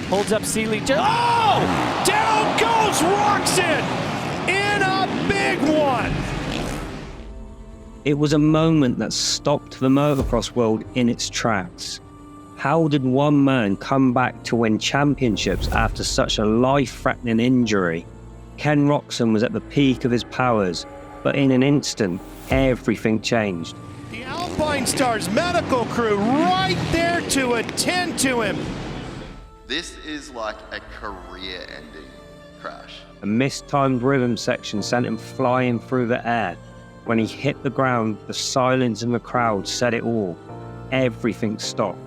Holds up Seeley. Oh! Down goes Roczen in a big one. It was a moment that stopped the motocross world in its tracks. How did one man come back to win championships after such a life-threatening injury? Ken Roczen was at the peak of his powers, but in an instant, everything changed. The Alpine Stars medical crew right there to attend to him. This is like a career-ending crash. A mistimed rhythm section sent him flying through the air. When he hit the ground, the silence in the crowd said it all. Everything stopped.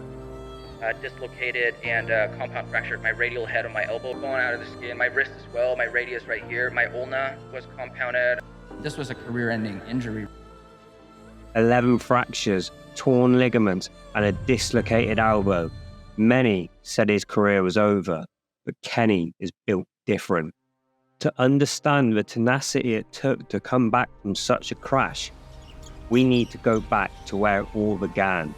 Dislocated and compound fractured my radial head of my elbow, going out of the skin, my wrist as well, my radius right here, my ulna was compounded. This was a career-ending injury. 11 fractures, torn ligaments, and a dislocated elbow. Many said his career was over, but Kenny is built different. To understand the tenacity it took to come back from such a crash, we need to go back to where it all began.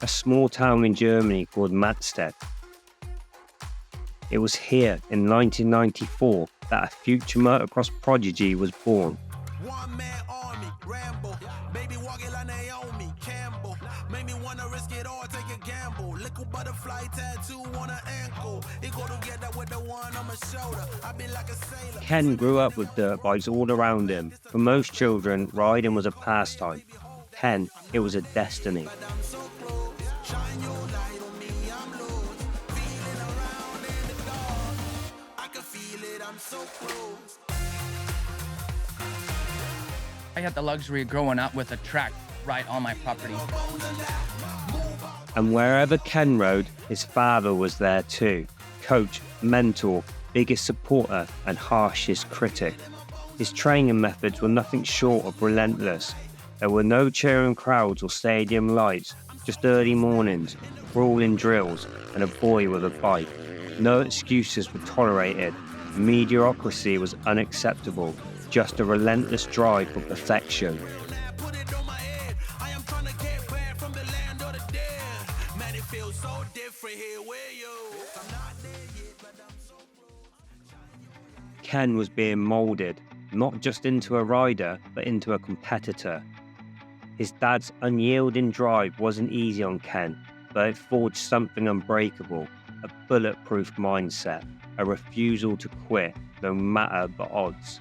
A small town in Germany called Madstedt. It was here in 1994 that a future motocross prodigy was born. One man army, Rambo, baby walking like Naomi Campbell, made me wanna risk it all, take a gamble. Little butterfly tattoo on her ankle, it go together with the one on my shoulder. I be like a sailor. Ken grew up with dirt bikes all around him. For most children, riding was a pastime. Ken, it was a destiny. Shine your light on me, I'm lost. Feeling around in the dark. I can feel it, I'm so close. I had the luxury of growing up with a track right on my property. And wherever Ken rode, his father was there too. Coach, mentor, biggest supporter, and harshest critic. His training methods were nothing short of relentless. There were no cheering crowds or stadium lights, just early mornings, grueling drills, and a boy with a bike. No excuses were tolerated. Mediocrity was unacceptable. Just a relentless drive for perfection. Put it on my head. I am trying to get back from the land of the dead. Man, it feels so different here with you. I'm not there yet, but I'm so close. Ken was being moulded, not just into a rider, but into a competitor. His dad's unyielding drive wasn't easy on Ken, but it forged something unbreakable, a bulletproof mindset, a refusal to quit, no matter the odds.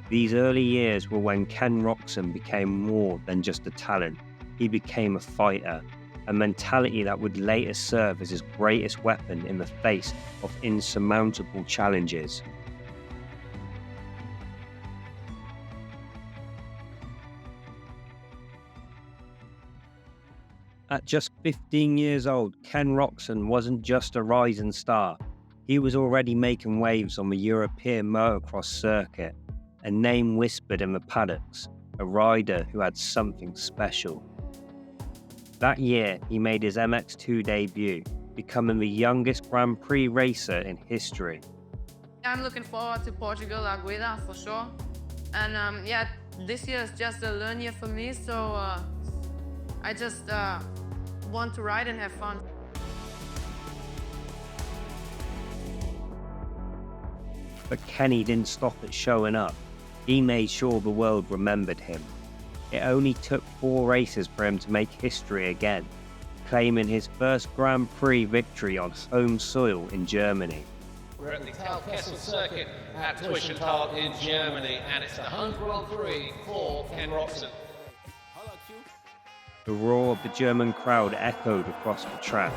These early years were when Ken Roczen became more than just a talent. He became a fighter, a mentality that would later serve as his greatest weapon in the face of insurmountable challenges. At just 15 years old, Ken Roczen wasn't just a rising star. He was already making waves on the European motocross circuit, a name whispered in the paddocks, a rider who had something special. That year, he made his MX2 debut, becoming the youngest Grand Prix racer in history. I'm looking forward to Portugal, Agueda for sure. And yeah, this year is just a learn year for me, so I just want to ride and have fun. But Kenny didn't stop at showing up. He made sure the world remembered him. It only took 4 races for him to make history again, claiming his first Grand Prix victory on home soil in Germany. We're at the Talkessel circuit at Tuischenthal in Germany, and it's the home Grand Prix for Ken Roczen. The roar of the German crowd echoed across the track.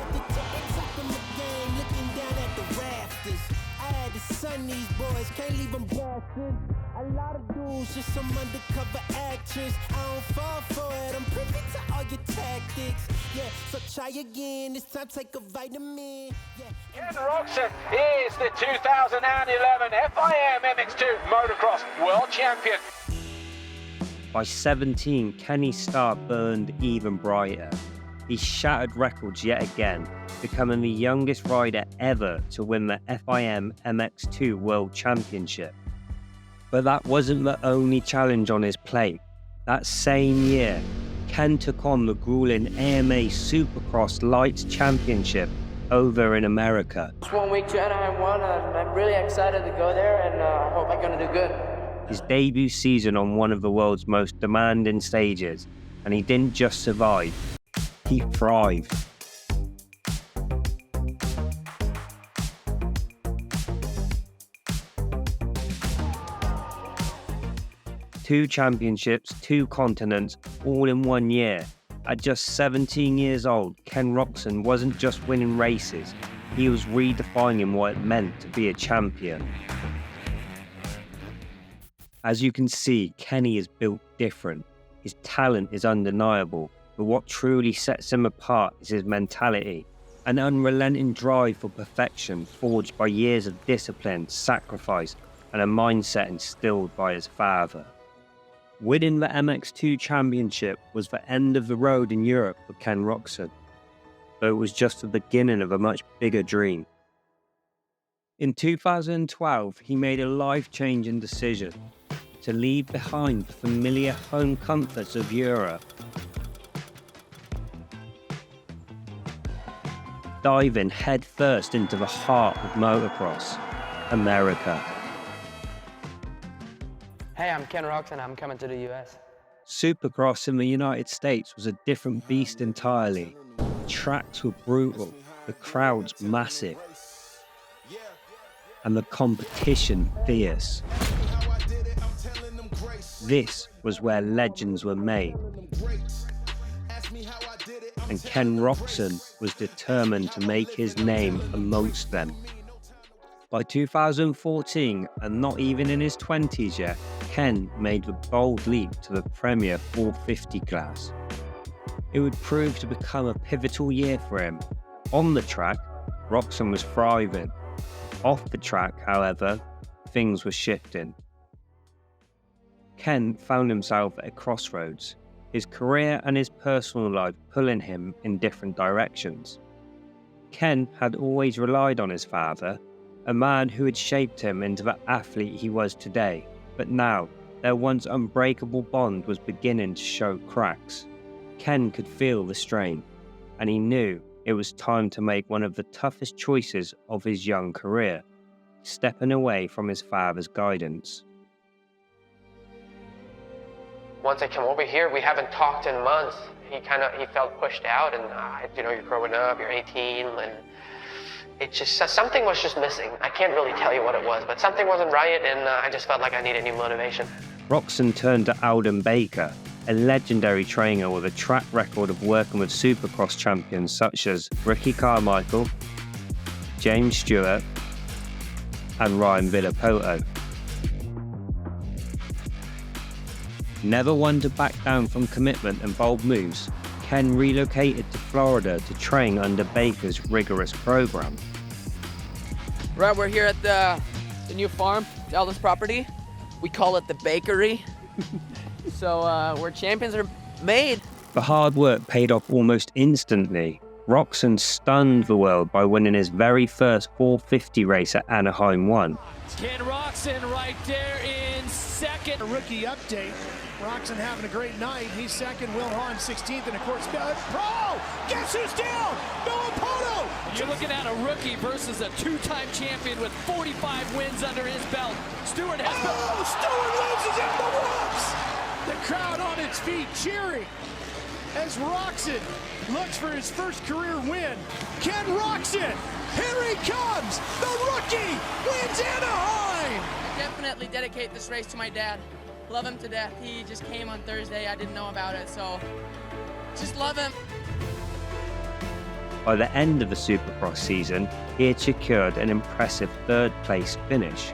These boys can't leave them blasted. A lot of dudes, just some undercover actress. I don't fall for it, I'm privy to all your tactics. Yeah, so try again, this time take a vitamin. Ken Roczen is the 2011 FIM MX2 Motocross World Champion. By 17, Kenny's star burned even brighter. He shattered records yet again, becoming the youngest rider ever to win the FIM MX2 World Championship. But that wasn't the only challenge on his plate. That same year, Ken took on the grueling AMA Supercross Lights Championship over in America. Just 1 week to Anaheim 1, and I'm really excited to go there, and I hope I'm going to do good. His debut season on one of the world's most demanding stages, and he didn't just survive, he thrived. Two championships, 2 continents, all in 1 year. At just 17 years old, Ken Roczen wasn't just winning races, he was redefining what it meant to be a champion. As you can see, Kenny is built different. His talent is undeniable, but what truly sets him apart is his mentality, an unrelenting drive for perfection forged by years of discipline, sacrifice, and a mindset instilled by his father. Winning the MX2 championship was the end of the road in Europe for Ken Roczen, but it was just the beginning of a much bigger dream. In 2012, he made a life-changing decision to leave behind the familiar home comforts of Europe. Diving headfirst into the heart of motocross, America. Hey, I'm Ken Roczen, I'm coming to the US. Supercross in the United States was a different beast entirely. Tracks were brutal, the crowds massive, and the competition fierce. This was where legends were made, and Ken Roczen was determined to make his name amongst them. By 2014, and not even in his 20s yet, Ken made the bold leap to the Premier 450 class. It would prove to become a pivotal year for him. On the track, Roczen was thriving. Off the track, however, things were shifting. Ken found himself at a crossroads, his career and his personal life pulling him in different directions. Ken had always relied on his father, a man who had shaped him into the athlete he was today, but now their once unbreakable bond was beginning to show cracks. Ken could feel the strain, and he knew it was time to make one of the toughest choices of his young career, stepping away from his father's guidance. Once I came over here, we haven't talked in months. He felt pushed out, and you're growing up, you're 18, and it just, something was just missing. I can't really tell you what it was, but something wasn't right, and I just felt like I needed new motivation. Roczen turned to Alden Baker, a legendary trainer with a track record of working with Supercross champions such as Ricky Carmichael, James Stewart, and Ryan Villapoto. Never one to back down from commitment and bold moves, Ken relocated to Florida to train under Baker's rigorous program. Right, we're here at the new farm, the Alden's property. We call it the bakery. So where champions are made. The hard work paid off almost instantly. Roczen stunned the world by winning his very first 450 race at Anaheim 1. Ken Roczen right there in second. A rookie update. Roczen having a great night. He's second. Will Hahn 16th, and of course, Pro! Guess who's down? Villapoto! You're looking at a rookie versus a two-time champion with 45 wins under his belt. Stewart has... Oh, Stewart loses in the ropes! The crowd on its feet cheering as Roczen looks for his first career win. Ken Roczen, here he comes! The rookie wins Anaheim! I definitely dedicate this race to my dad. Love him to death. He just came on Thursday. I didn't know about it, so just love him. By the end of the Supercross season, he had secured an impressive third-place finish.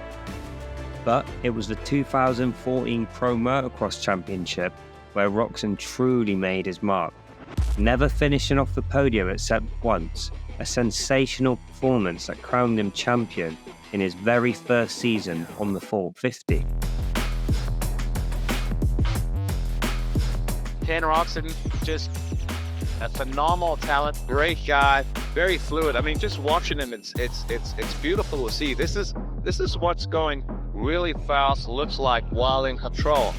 But it was the 2014 Pro Motocross Championship where Roczen truly made his mark, never finishing off the podium except once, a sensational performance that crowned him champion in his very first season on the 450. Ken Roczen, just a phenomenal talent, great guy, very fluid. I mean, just watching him, it's beautiful to see. This is what's going really fast, looks like while in control.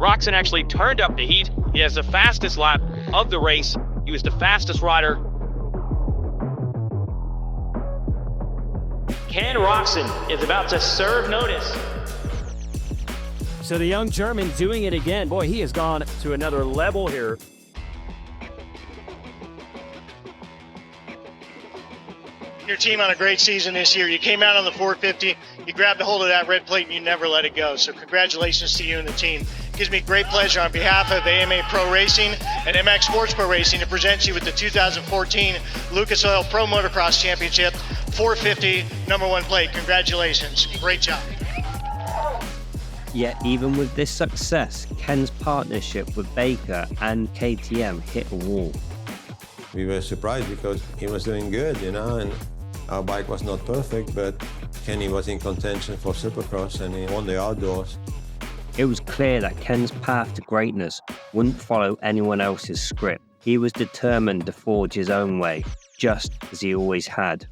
Roczen actually turned up the heat. He has the fastest lap of the race. He was the fastest rider. Ken Roczen is about to serve notice. So the young German doing it again. Boy, he has gone to another level here. Your team on a great season this year. You came out on the 450, you grabbed a hold of that red plate, and you never let it go. So congratulations to you and the team. It gives me great pleasure on behalf of AMA Pro Racing and MX Sports Pro Racing to present you with the 2014 Lucas Oil Pro Motocross Championship 450 #1 plate. Congratulations. Great job. Yet even with this success, Ken's partnership with Baker and KTM hit a wall. We were surprised because he was doing good, and our bike was not perfect, but Kenny was in contention for Supercross and he won the outdoors. It was clear that Ken's path to greatness wouldn't follow anyone else's script. He was determined to forge his own way, just as he always had.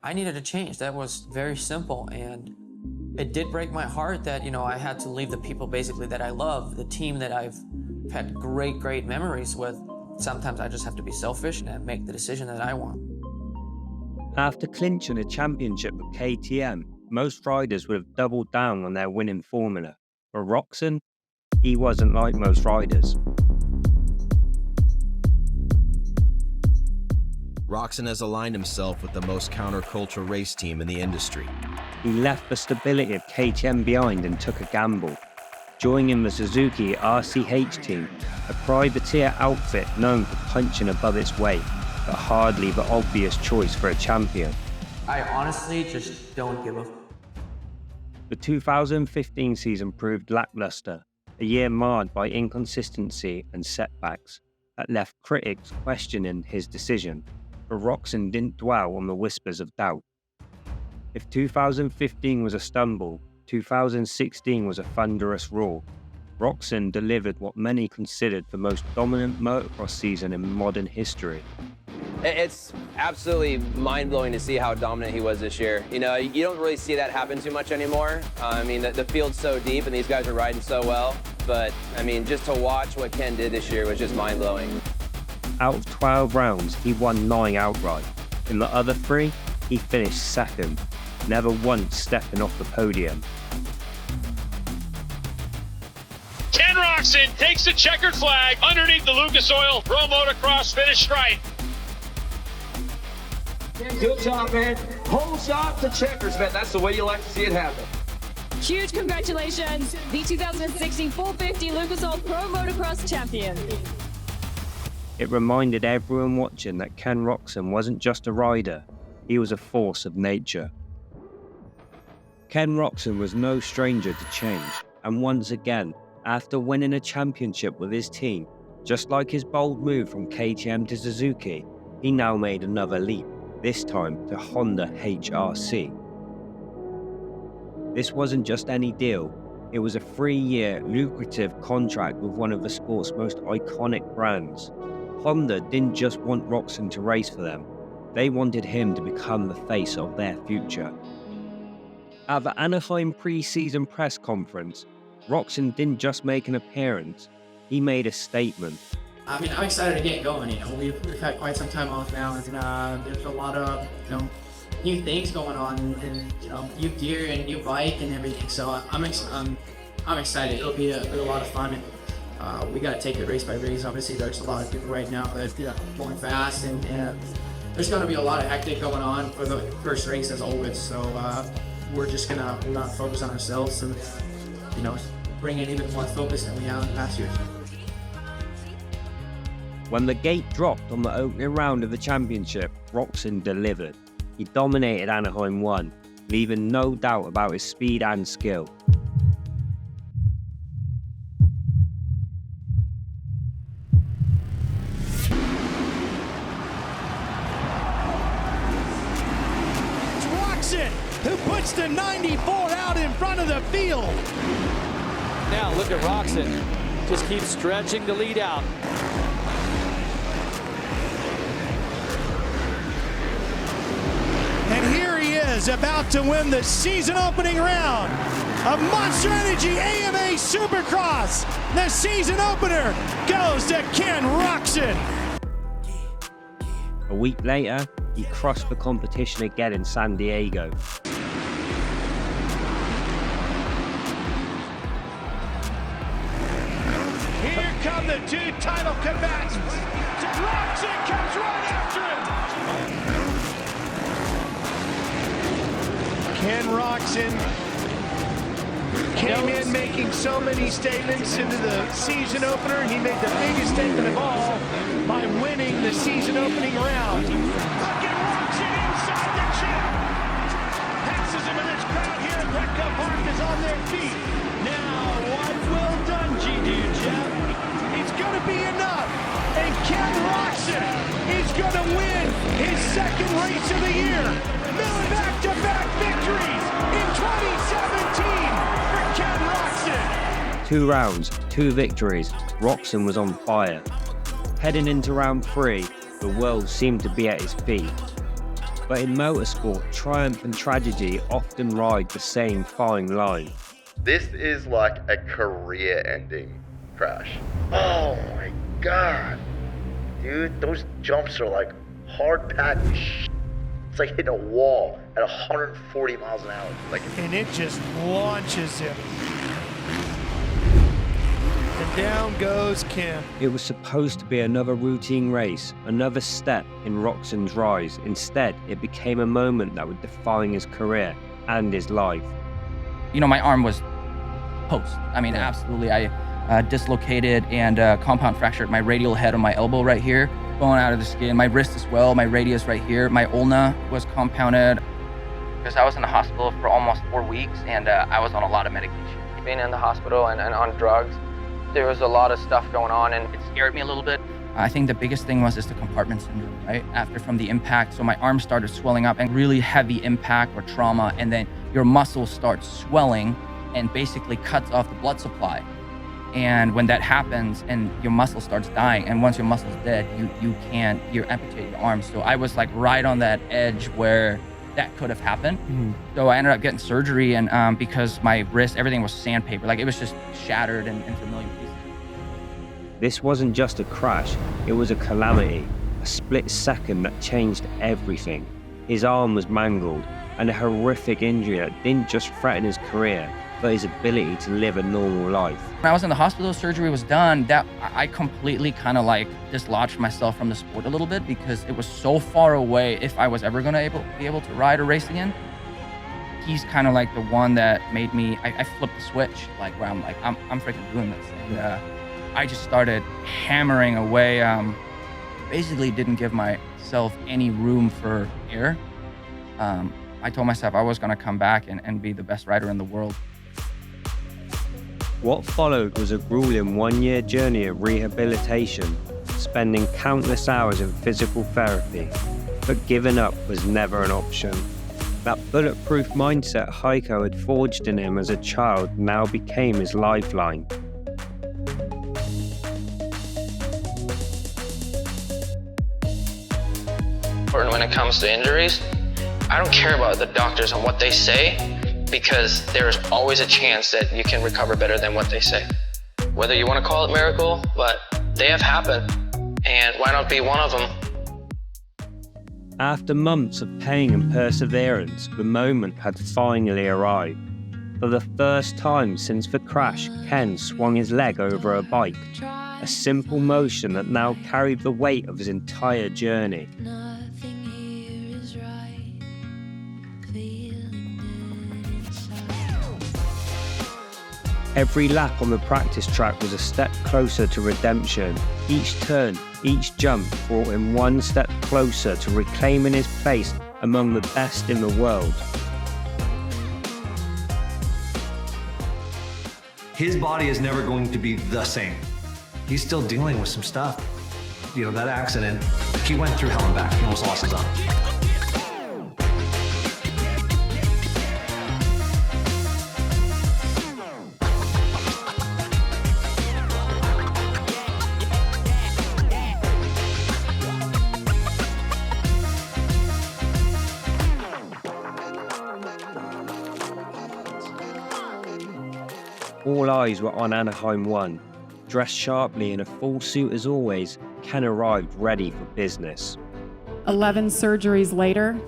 I needed a change. That was very simple, and it did break my heart that, I had to leave the people basically that I love, the team that I've had great memories with. Sometimes I just have to be selfish and make the decision that I want. After clinching a championship with KTM, most riders would have doubled down on their winning formula. But Roczen, he wasn't like most riders. Roczen has aligned himself with the most counterculture race team in the industry. He left the stability of KTM behind and took a gamble, joining the Suzuki RCH team, a privateer outfit known for punching above its weight, but hardly the obvious choice for a champion. I honestly just don't give a... The 2015 season proved lackluster, a year marred by inconsistency and setbacks that left critics questioning his decision, but Roczen didn't dwell on the whispers of doubt. If 2015 was a stumble, 2016 was a thunderous roar. Roczen delivered what many considered the most dominant motocross season in modern history. It's absolutely mind-blowing to see how dominant he was this year. You don't really see that happen too much anymore. The field's so deep and these guys are riding so well. But, just to watch what Ken did this year was just mind-blowing. Out of 12 rounds, he won 9 outright. In the other 3, he finished second, never once stepping off the podium. Ken Roczen takes the checkered flag underneath the Lucas Oil Pro Motocross finish stripe. Good job, man. Whole shot to checkers, man. That's the way you like to see it happen. Huge congratulations, the 2016 450 Lucas Oil Pro Motocross champion. It reminded everyone watching that Ken Roczen wasn't just a rider, he was a force of nature. Ken Roczen was no stranger to change, and once again, after winning a championship with his team, just like his bold move from KTM to Suzuki, he now made another leap, this time to Honda HRC. This wasn't just any deal, it was a 3-year lucrative contract with one of the sport's most iconic brands. Honda didn't just want Roczen to race for them, they wanted him to become the face of their future. At the Anaheim pre-season press conference, Roczen didn't just make an appearance, he made a statement. I'm excited to get going. We've had quite some time off now, and there's a lot of new things going on, and new gear and new bike and everything. So I'm excited. It'll be a lot of fun. And, we got to take it race by race. Obviously, there's a lot of people right now that are going fast, and there's going to be a lot of hectic going on for the first race as always. So we're just gonna not focus on ourselves and bring in even more focus than we have in the past years. When the gate dropped on the opening round of the championship, Roczen delivered. He dominated Anaheim 1, leaving no doubt about his speed and skill. It's Roczen who puts the 94 out in front of the field. Now look at Roczen, just keeps stretching the lead out. And here he is, about to win the season opening round of Monster Energy AMA Supercross. The season opener goes to Ken Roczen. A week later, he crossed the competition again in San Diego. Here come the two title combatants. Roczen comes right after him. Ken Roczen came in making so many statements into the season opener. He made the biggest statement of all by winning the season opening round. Look at Roczen inside the chip. Passes him, and this crowd here at Petco Park is on their feet. Now, what will Dungy do, Jeff? It's going to be enough. And Ken Roczen is going to win his second race of the year. Milling back-to-back victories in 2017 for Ken Roczen. 2 rounds, 2 victories. Roczen was on fire. Heading into round 3, the world seemed to be at his feet. But in motorsport, triumph and tragedy often ride the same fine line. This is like a career-ending crash. Oh my God. Dude, those jumps are like hard-packed shit. It's like hitting a wall at 140 miles an hour. And it just launches him. And down goes Ken. It was supposed to be another routine race, another step in Roczen's rise. Instead, it became a moment that would define his career and his life. You know, my arm was post. I mean, absolutely. I dislocated and compound fractured my radial head on my elbow right here, bone out of the skin. My wrist as well, my radius right here. My ulna was compounded because I was in the hospital for almost 4 weeks, and I was on a lot of medication. Being in the hospital and on drugs, there was a lot of stuff going on, and it scared me a little bit. I think the biggest thing was the compartment syndrome, right? After from the impact, so my arm started swelling up, and really heavy impact or trauma, and then your muscle starts swelling and basically cuts off the blood supply. And when that happens and your muscle starts dying, and once your muscle's dead, you amputate your arm. So I was like right on that edge where that could have happened. So I ended up getting surgery, and because my wrist, everything was sandpaper, like it was just shattered into a million pieces. This wasn't just a crash, it was a calamity, a split second that changed everything. His arm was mangled, and a horrific injury that didn't just threaten his career, but his ability to live a normal life. When I was in the hospital, surgery was done, that I completely kind of like dislodged myself from the sport a little bit, because it was so far away if I was ever gonna be able to ride or race again. He's kind of like the one that made me, I flipped the switch, like where I'm like, I'm freaking doing this. And I just started hammering away, basically didn't give myself any room for air. I told myself I was gonna come back and be the best rider in the world. What followed was a grueling 1-year journey of rehabilitation, spending countless hours in physical therapy. But giving up was never an option. That bulletproof mindset Heiko had forged in him as a child now became his lifeline. When it comes to injuries, I don't care about the doctors and what they say, because there's always a chance that you can recover better than what they say. Whether you want to call it miracle, but they have happened, and why not be one of them? After months of pain and perseverance, the moment had finally arrived. For the first time since the crash, Ken swung his leg over a bike, a simple motion that now carried the weight of his entire journey. Every lap on the practice track was a step closer to redemption. Each turn, each jump brought him one step closer to reclaiming his place among the best in the world. His body is never going to be the same. He's still dealing with some stuff. You know, that accident, he went through hell and back. He almost lost his arm. All eyes were on Anaheim 1. Dressed sharply in a full suit as always, Ken arrived ready for business. 11 surgeries later,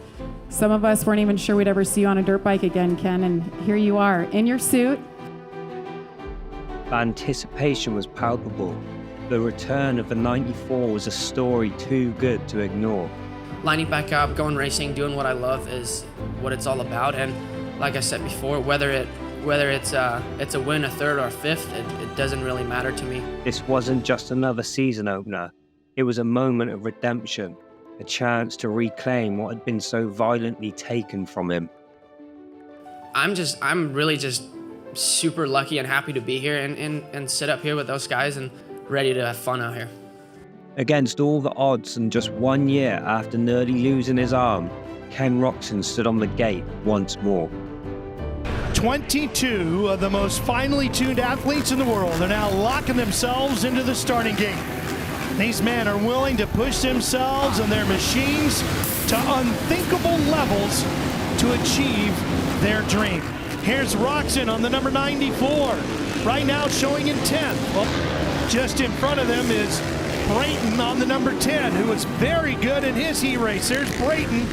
some of us weren't even sure we'd ever see you on a dirt bike again, Ken, and here you are, in your suit. The anticipation was palpable. The return of the 94 was a story too good to ignore. Lining back up, going racing, doing what I love is what it's all about. And like I said before, whether it's a win, a third, or a fifth, it doesn't really matter to me. This wasn't just another season opener. It was a moment of redemption, a chance to reclaim what had been so violently taken from him. I'm really just super lucky and happy to be here and sit up here with those guys and ready to have fun out here. Against all the odds and just 1 year after nearly losing his arm, Ken Roczen stood on the gate once more. 22 of the most finely tuned athletes in the world are now locking themselves into the starting gate. These men are willing to push themselves and their machines to unthinkable levels to achieve their dream. Here's Roczen on the number 94, right now showing in 10th. Well, just in front of them is Brayton on the number 10, who was very good in his heat race. There's Brayton.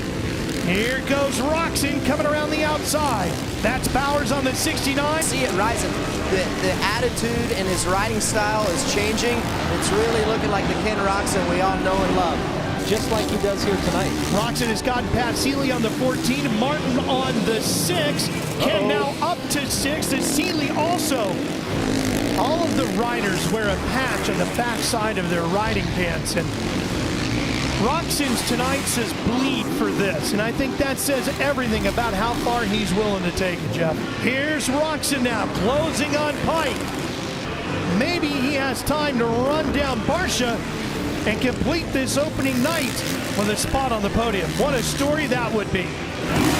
Here goes Roczen coming around the outside. That's Bowers on the 69. See it rising. The attitude and his riding style is changing. It's really looking like the Ken Roczen we all know and love. Just like he does here tonight. Roczen has gotten past Seeley on the 14, Martin on the 6. Ken now up to 6. And Seeley also. All of the riders wear a patch on the backside of their riding pants. And Roczen's tonight says bleed for this, and I think that says everything about how far he's willing to take it, Jeff. Here's Roczen now, closing on Pike. Maybe he has time to run down Barsha and complete this opening night with a spot on the podium. What a story that would be.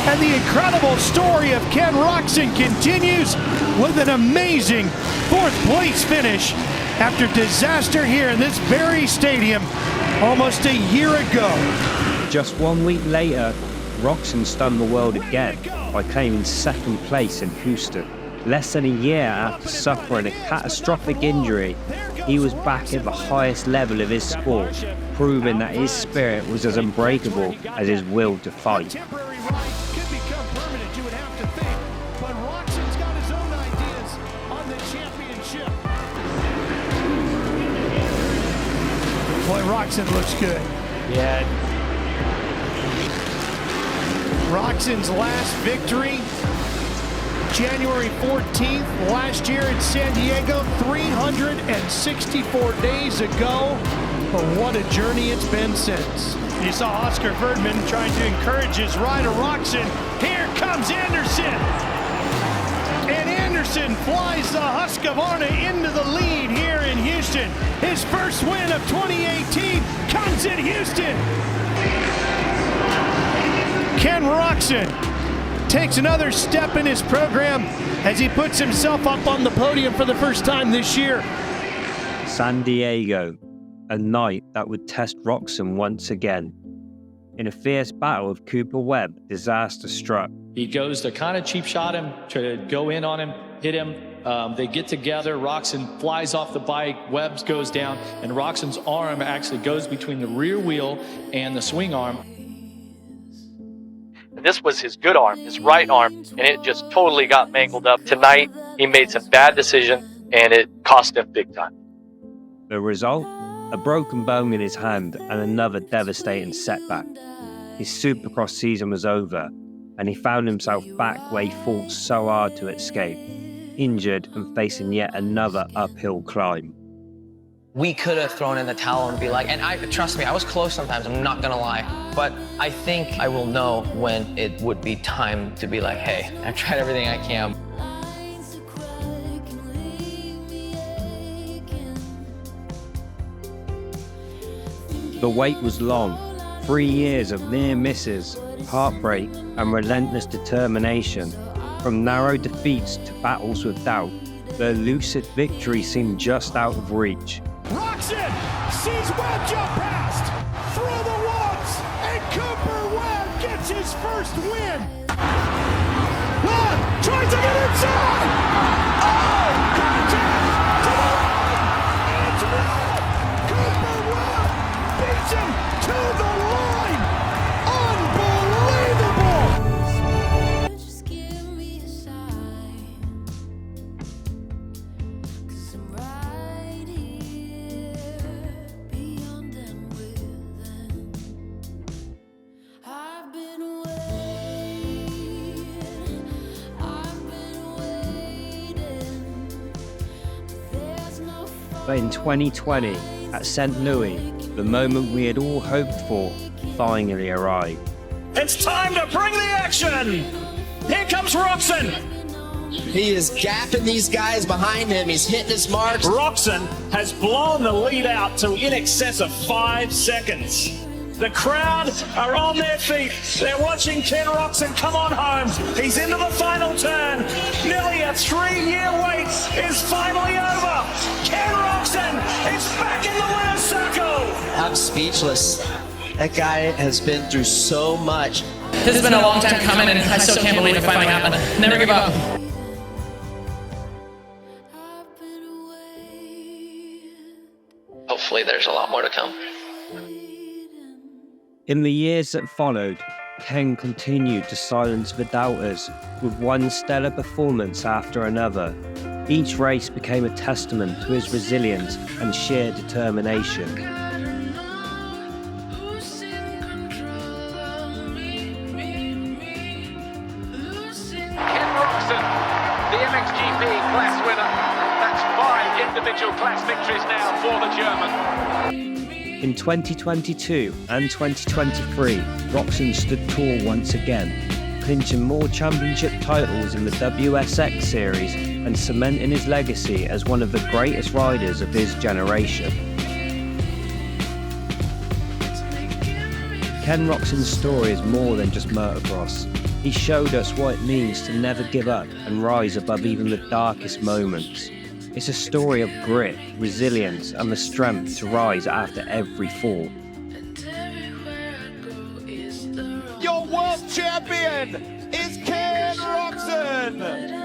And the incredible story of Ken Roczen continues with an amazing 4th place finish after disaster here in this very stadium almost a year ago. Just 1 week later, Roczen stunned the world again by claiming 2nd place in Houston. Less than a year after suffering a catastrophic injury, he was back at the highest level of his sport, proving that his spirit was as unbreakable as his will to fight. Boy, Roczen looks good. Yeah. Roczen's last victory, January 14th, last year in San Diego, 364 days ago. But what a journey it's been since. You saw Oscar Verdman trying to encourage his rider, Roczen. Here comes Anderson. And Anderson flies the Husqvarna into the lead here in Houston. His first win of 2018 comes in Houston. Ken Roczen takes another step in his program as he puts himself up on the podium for the first time this year. San Diego, a night that would test Roczen once again. In a fierce battle with Cooper Webb, disaster struck. He goes to kind of cheap shot him, to go in on him, hit him. They get together. Roczen flies off the bike. Webbs goes down, and Roczen's arm actually goes between the rear wheel and the swing arm. This was his good arm, his right arm, and it just totally got mangled up. Tonight, he made some bad decision, and it cost him big time. The result? A broken bone in his hand and another devastating setback. His Supercross season was over, and he found himself back where he fought so hard to escape, injured and facing yet another uphill climb. We could have thrown in the towel and be like, trust me, I was close sometimes, I'm not gonna lie. But I think I will know when it would be time to be like, hey, I've tried everything I can. The wait was long. 3 years of near misses, heartbreak, and relentless determination. From narrow defeats to battles with doubt, the elusive victory seemed just out of reach. Roczen sees Webb jump past through the woods, and Cooper Webb gets his first win. Webb tries to get inside. Oh, But in 2020, at St. Louis, the moment we had all hoped for finally arrived. It's time to bring the action! Here comes Roczen! He is gapping these guys behind him. He's hitting his marks. Roczen has blown the lead out to in excess of 5 seconds. The crowd are on their feet. They're watching Ken Roczen come on home. He's into the final turn. Nearly a 3-year wait is finally over. Ken Roczen is back in the winner's circle. I'm speechless. That guy has been through so much. This has been a long time coming, and I still can't believe it finally happened. Never give up. Hopefully there's a lot more to come. In the years that followed, Ken continued to silence the doubters with one stellar performance after another. Each race became a testament to his resilience and sheer determination. Ken Roczen, the MXGP class winner. That's 5 individual class victories now for the German. In 2022 and 2023, Roczen stood tall once again, clinching more championship titles in the WSX series and cementing his legacy as one of the greatest riders of his generation. Ken Roczen's story is more than just motocross. He showed us what it means to never give up and rise above even the darkest moments. It's a story of grit, resilience, and the strength to rise after every fall. Your world champion is Ken Roczen!